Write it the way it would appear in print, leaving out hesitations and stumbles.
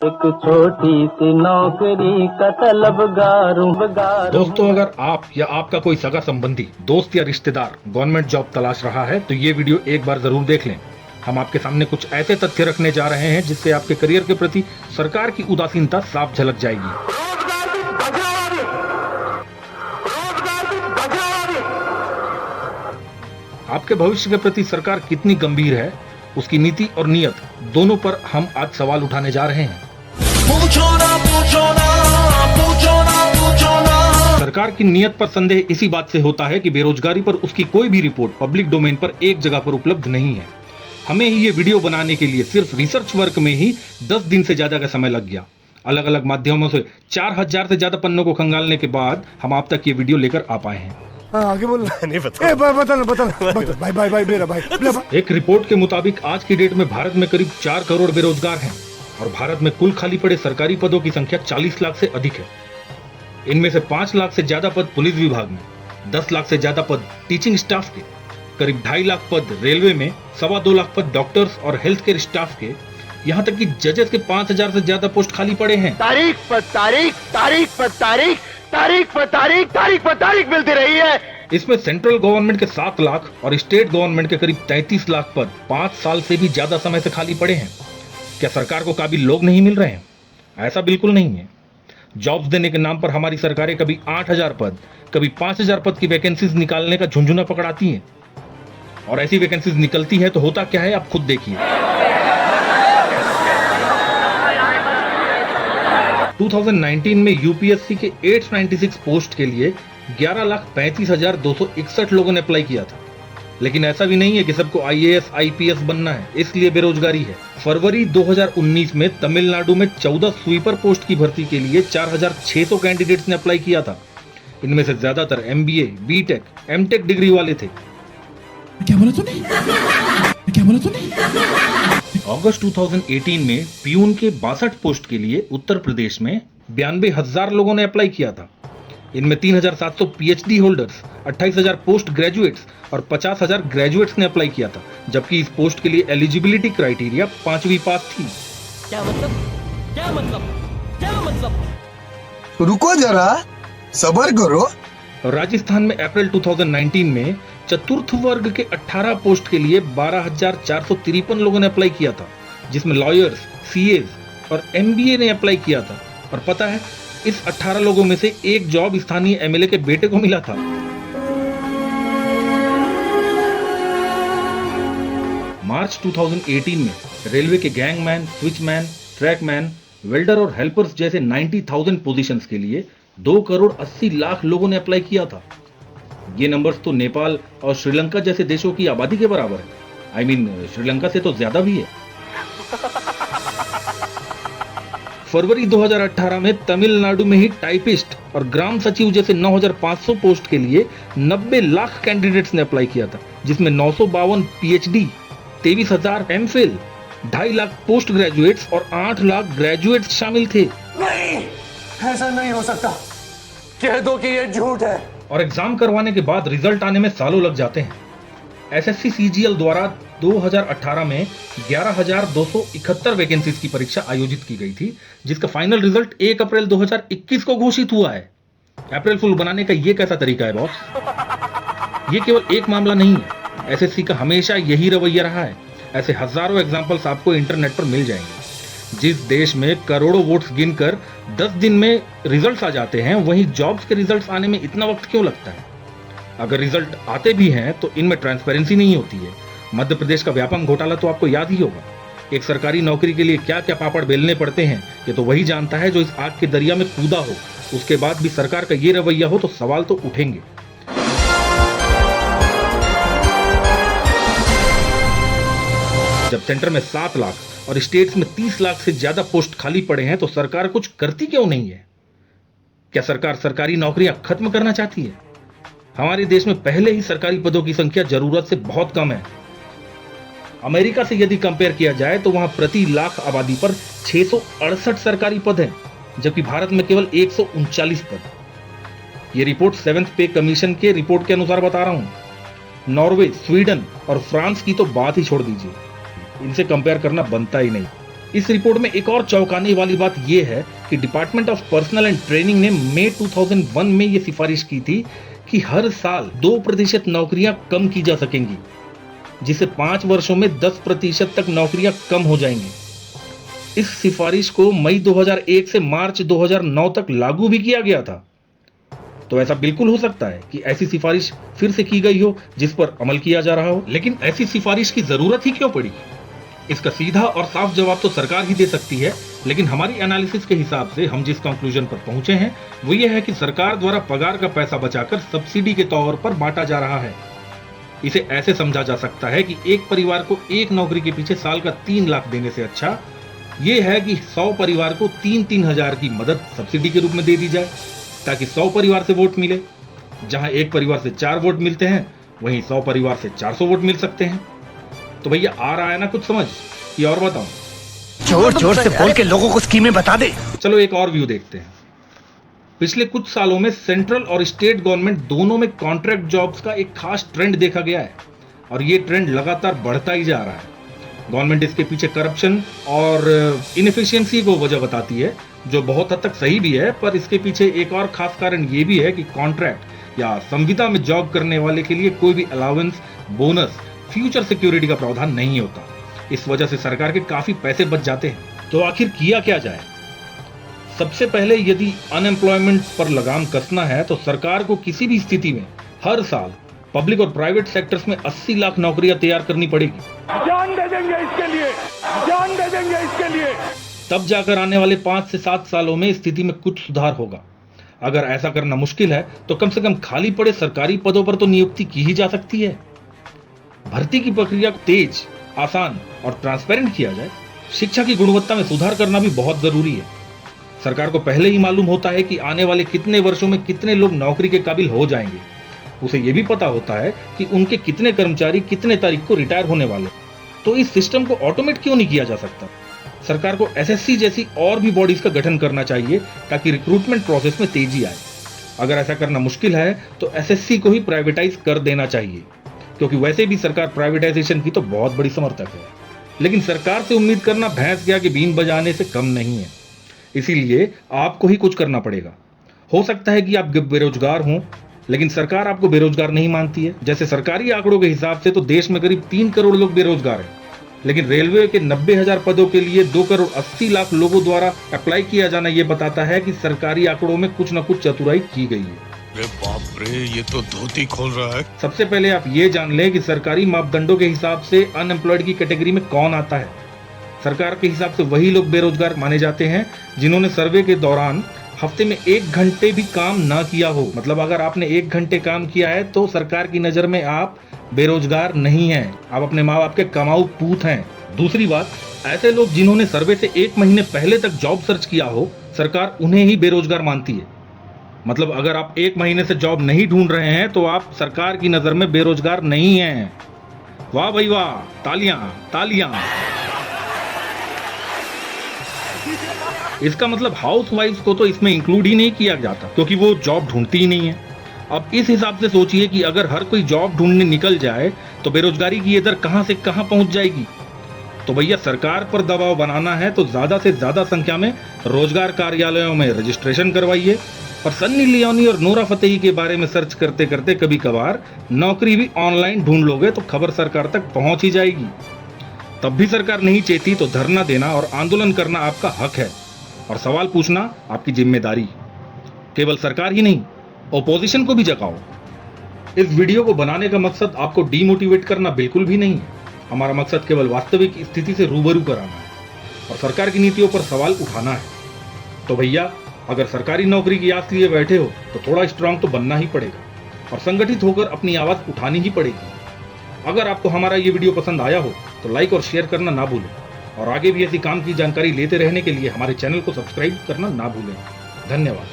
एक छोटी सी नौकरी का तलबगार हूं। दोस्तों, अगर आप या आपका कोई सगा संबंधी, दोस्त या रिश्तेदार गवर्नमेंट जॉब तलाश रहा है तो ये वीडियो एक बार जरूर देख लें। हम आपके सामने कुछ ऐसे तथ्य रखने जा रहे हैं जिससे आपके करियर के प्रति सरकार की उदासीनता साफ झलक जाएगी। आपके भविष्य के प्रति सरकार कितनी गंभीर है, उसकी नीति और नियत दोनों पर हम आज सवाल उठाने जा रहे हैं। सरकार की नियत पर संदेह इसी बात से होता है कि बेरोजगारी पर उसकी कोई भी रिपोर्ट पब्लिक डोमेन पर एक जगह पर उपलब्ध नहीं है। हमें ही ये वीडियो बनाने के लिए सिर्फ रिसर्च वर्क में ही 10 दिन से ज्यादा का समय लग गया। अलग अलग माध्यमों से 4000 से ज्यादा पन्नों को खंगालने के बाद हम आप तक ये वीडियो लेकर आ पाए हैं। आगे बोल। नहीं बता भाई मेरा भाई। एक रिपोर्ट के मुताबिक आज की डेट में भारत में करीब 4 करोड़ बेरोजगार हैं और भारत में कुल खाली पड़े सरकारी पदों की संख्या 40 लाख से अधिक है। इनमें से 5 लाख से ज्यादा पद पुलिस विभाग में, 10 लाख से ज्यादा पद टीचिंग स्टाफ के, करीब 2.5 लाख पद रेलवे में, 2.25 लाख पद डॉक्टर्स और हेल्थ केयर स्टाफ के, यहाँ तक कि जजेस के 5000 से ज्यादा पोस्ट खाली पड़े हैं। तारीख पर तारीख मिलती रही है। इसमें सेंट्रल गवर्नमेंट के 7 लाख और स्टेट गवर्नमेंट के करीब 33 लाख पद 5 साल से भी ज्यादा समय से खाली पड़े हैं। क्या सरकार को काबिल लोग नहीं मिल रहे हैं? ऐसा बिल्कुल नहीं है। जॉब्स देने के नाम पर हमारी सरकारें कभी 8000 पद, कभी 5000 पद की वैकेंसीज निकालने का झुंझुना पकड़ाती हैं। और ऐसी वैकेंसीज निकलती है तो होता क्या है, आप खुद देखिए। 2019 में यूपीएससी के 896 पोस्ट के लिए 11,35,261 लोगों ने अप्लाई किया था। लेकिन ऐसा भी नहीं है कि सबको आईएएस आईपीएस बनना है, इसलिए बेरोजगारी है। फरवरी 2019 में तमिलनाडु में 14 स्वीपर पोस्ट की भर्ती के लिए 4600 कैंडिडेट्स ने अप्लाई किया था। इनमें से ज्यादातर एमबीए, बीटेक, एमटेक डिग्री वाले थे। क्या बोला तूने? अगस्त 2018 में पियून के 62 पोस्ट के लिए उत्तर प्रदेश में 92,000 लोगों ने अप्लाई किया था। इनमें 3,700 पीएचडी होल्डर्स, 28,000 पोस्ट ग्रेजुएट्स और 50,000 ग्रेजुएट्स ने अप्लाई किया था, जबकि इस पोस्ट के लिए एलिजिबिलिटी क्राइटेरिया 5वीं पास थी। क्या मतलब? रुको जरा, सब्र करो। राजस्थान में अप्रैल 2019 में चतुर्थ वर्ग के 18 पोस्ट के लिए 12,453 लोगों ने अप्लाई किया था, जिसमें लॉयर्स, सीएज और एमबीए ने अप्लाई किया था। और पता है, इस 18 लोगों में से एक जॉब स्थानीय एमएलए के बेटे को मिला था। मार्च 2018 में रेलवे के गैंगमैन, स्विचमैन, ट्रैकमैन, वेल्डर और हेल्पर्स जैसे 90,000 पोजीशंस के लिए 2 करोड़ 80 लाख लोगों ने अप्लाई किया था। ये नंबर्स तो नेपाल और श्रीलंका जैसे देशों की आबादी के बराबर है। श्रीलंका से तो ज्यादा भी है। फरवरी 2018 में तमिलनाडु में ही टाइपिस्ट और ग्राम सचिव जैसे 9,500 पोस्ट के लिए 90 लाख कैंडिडेट्स ने अप्लाई किया था, जिसमें 952 PhD, 23,000 MPhil, 2.5 lakh post graduates और 8 लाख ग्रेजुएट्स शामिल थे। नहीं, ऐसा नहीं हो सकता। कह दो कि ये झूठ है। और एग्जाम करवाने के बाद रिजल्ट आने में सालों लग जाते हैं। एसएससी सीजीएल द्वारा 2018 में 11,271 वैकेंसीज की परीक्षा आयोजित की गई थी, जिसका फाइनल रिजल्ट 1 अप्रैल 2021 को घोषित हुआ है। अप्रैल फुल बनाने का ये कैसा तरीका है बॉस? ये केवल एक मामला नहीं है, एसएससी का हमेशा यही रवैया रहा है। ऐसे हजारों एग्जाम्पल्स आपको इंटरनेट पर मिल जाएंगे। जिस देश में करोड़ों वोट्स गिनकर 10 दिन में रिजल्ट्स आ जाते हैं, वहीं जॉब्स के रिजल्ट्स आने में इतना वक्त क्यों लगता है? अगर रिजल्ट आते भी हैं तो इनमें ट्रांसपेरेंसी नहीं होती है। मध्य प्रदेश का व्यापम घोटाला तो आपको याद ही होगा। एक सरकारी नौकरी के लिए क्या क्या पापड़ बेलने पड़ते हैं, ये तो वही जानता है जो इस आग के दरिया में कूदा हो। उसके बाद भी सरकार का ये रवैया हो तो सवाल तो उठेंगे। जब सेंटर में 7 लाख और स्टेट्स में 30 लाख से ज्यादा पोस्ट खाली पड़े हैं तो सरकार कुछ करती क्यों नहीं है? क्या सरकार सरकारी नौकरियां खत्म करना चाहती है? हमारे देश में पहले ही सरकारी पदों की संख्या जरूरत से बहुत कम है। अमेरिका से यदि कंपेयर किया जाए तो वहां प्रति लाख आबादी पर 668 सरकारी पद हैं, जबकि भारत में केवल 139 पद। यह रिपोर्ट 7th पे कमीशन के रिपोर्ट के अनुसार बता रहा हूं। नॉर्वे, स्वीडन और फ्रांस की तो बात ही छोड़ दीजिए, इनसे कंपेयर करना बनता ही नहीं। इस रिपोर्ट में एक और चौंकाने वाली बात यह है कि department of personal and training ने मई 2001 में यह सिफारिश की थी कि हर साल 2% नौकरियां कम की जा सकेंगी, जिसे 5 वर्षों में 10% तक नौकरियां कम हो जाएंगी। इस सिफारिश को मई 2001 से मार्च 2009 तक लागू भी किया गया था। तो ऐसा बिल्कुल हो सकता है कि ऐसी सिफारिश फिर से की गई हो जिस पर अमल किया जा रहा हो, लेकिन ऐसी सिफारिश की जरूरत ही क्यों पड़ी? इसका सीधा और साफ जवाब तो सरकार ही दे सकती है, लेकिन हमारी एनालिसिस के हिसाब से हम जिस कंक्लूजन पर पहुंचे हैं वो ये है कि सरकार द्वारा पगार का पैसा बचाकर सब्सिडी के तौर पर बांटा जा रहा है। इसे ऐसे समझा जा सकता है कि एक परिवार को एक नौकरी के पीछे साल का 3 लाख देने से अच्छा ये है कि 100 परिवार को 3-3 हजार की मदद सब्सिडी के रूप में दे दी जाए, ताकि 100 परिवार से वोट मिले। जहां एक परिवार से 4 वोट मिलते हैं, वहीं 100 परिवार से 400 वोट मिल सकते हैं। तो भैया आ रहा है ना कुछ समझ, कि और बताऊं? जोर जोर से बोल के लोगों को स्कीमें बता दे। चलो एक और व्यू देखते हैं। पिछले कुछ सालों में सेंट्रल और स्टेट गवर्नमेंट दोनों में कॉन्ट्रैक्ट जॉब्स का एक खास ट्रेंड देखा गया है, और ये ट्रेंड लगातार बढ़ता ही जा रहा है। गवर्नमेंट इसके पीछे करप्शन और इनएफिशिएंसी को वजह बताती है, जो बहुत हद तक सही भी है, पर इसके पीछे एक और खास कारण ये भी है कि कॉन्ट्रैक्ट या संविदा में जॉब करने वाले के लिए कोई भी अलाउंस, बोनस, फ्यूचर सिक्योरिटी का प्रावधान नहीं होता। इस वजह से सरकार के काफी पैसे बच जाते हैं। तो आखिर किया क्या जाए? सबसे पहले यदि अनएम्प्लॉयमेंट पर लगाम कसना है तो सरकार को किसी भी स्थिति में हर साल पब्लिक और प्राइवेट सेक्टर्स में 80 लाख नौकरियां तैयार करनी पड़ेगी। जान दे देंगे इसके लिए, जान दे देंगे इसके लिए। तब जाकर आने वाले 5 से 7 सालों में स्थिति में कुछ सुधार होगा। अगर ऐसा करना मुश्किल है तो कम से कम खाली पड़े सरकारी पदों पर तो नियुक्ति की ही जा सकती है। भर्ती की प्रक्रिया को तेज, आसान और ट्रांसपेरेंट किया जाए। शिक्षा की गुणवत्ता में सुधार करना भी बहुत जरूरी है। सरकार को पहले ही मालूम होता है कि आने वाले कितने वर्षों में कितने लोग नौकरी के काबिल हो जाएंगे। उसे यह भी पता होता है कि उनके कितने कर्मचारी कितने तारीख को रिटायर होने वाले। तो इस सिस्टम को ऑटोमेट क्यों नहीं किया जा सकता? सरकार को एसएससी जैसी और भी बॉडीज का गठन करना चाहिए ताकि रिक्रूटमेंट प्रोसेस में तेजी आए। अगर ऐसा करना मुश्किल है तो एसएससी को ही प्राइवेटाइज कर देना चाहिए, क्योंकि वैसे भी सरकार प्राइवेटाइजेशन की तो बहुत बड़ी समर्थक है। लेकिन सरकार से उम्मीद करना भैंस गया कि बीन बजाने से कम नहीं है। इसीलिए आपको ही कुछ करना पड़ेगा। हो सकता है कि आप बेरोजगार हों, लेकिन सरकार आपको बेरोजगार नहीं मानती है। जैसे सरकारी आंकड़ों के हिसाब से तो देश में करीब 3 करोड़ लोग बेरोजगार हैं, लेकिन रेलवे के 90,000 पदों के लिए 2 करोड़ 80 लाख लोगों द्वारा अप्लाई किया जाना यह बताता है कि सरकारी आंकड़ों में कुछ न कुछ चतुराई की गई है। अरे बाप रे, ये तो धोती खोल रहा है। सबसे पहले आप ये जान लें कि सरकारी मापदंडों के हिसाब से अनएम्प्लॉयड की कैटेगरी में कौन आता है। सरकार के हिसाब से वही लोग बेरोजगार माने जाते हैं जिन्होंने सर्वे के दौरान हफ्ते में 1 घंटे भी काम ना किया हो। मतलब अगर आपने 1 घंटे काम किया है तो सरकार की नजर में आप बेरोजगार नहीं हैं, आप अपने माँ बाप के कमाऊ पूत हैं। दूसरी बात, ऐसे लोग जिन्होंने सर्वे से 1 महीने पहले तक जॉब सर्च किया हो, सरकार उन्हें ही बेरोजगार मानती है। मतलब अगर आप 1 महीने से जॉब नहीं ढूंढ रहे हैं तो आप सरकार की नजर में बेरोजगार नहीं हैं। वाह भाई वाह, तालियां तालियां। इसका मतलब हाउसवाइफ्स को तो इसमें इंक्लूड ही नहीं किया जाता, क्योंकि वो जॉब ढूंढती ही नहीं है। अब इस हिसाब से सोचिए कि अगर हर कोई जॉब ढूंढने निकल जाए तो बेरोजगारी की ये दर कहां से कहां पहुंच जाएगी। तो भैया सरकार पर दबाव बनाना है तो ज्यादा से ज्यादा संख्या में रोजगार कार्यालयों में रजिस्ट्रेशन करवाइए। और सन्नी लियोनी और नोरा फतेही के बारे में सर्च करते करते कभी कभार नौकरी भी ऑनलाइन ढूंढ लोगे तो खबर सरकार तक पहुंच ही जाएगी। तब भी सरकार नहीं चाहती तो धरना देना और आंदोलन करना आपका हक है, और सवाल पूछना आपकी जिम्मेदारी। केवल सरकार ही नहीं, ओपोजिशन को भी जगाओ। इस वीडियो को बनाने का मकसद आपको डीमोटिवेट करना बिल्कुल भी नहीं है। हमारा मकसद केवल वास्तविक स्थिति से रूबरू कराना है और सरकार की नीतियों पर सवाल उठाना है। तो भैया, अगर सरकारी नौकरी की आस लिए बैठे हो तो थोड़ा स्ट्रांग तो बनना ही पड़ेगा और संगठित होकर अपनी आवाज उठानी ही पड़ेगी। अगर आपको हमारा ये वीडियो पसंद आया हो तो लाइक और शेयर करना ना भूलें, और आगे भी ऐसी काम की जानकारी लेते रहने के लिए हमारे चैनल को सब्सक्राइब करना ना भूलें। धन्यवाद।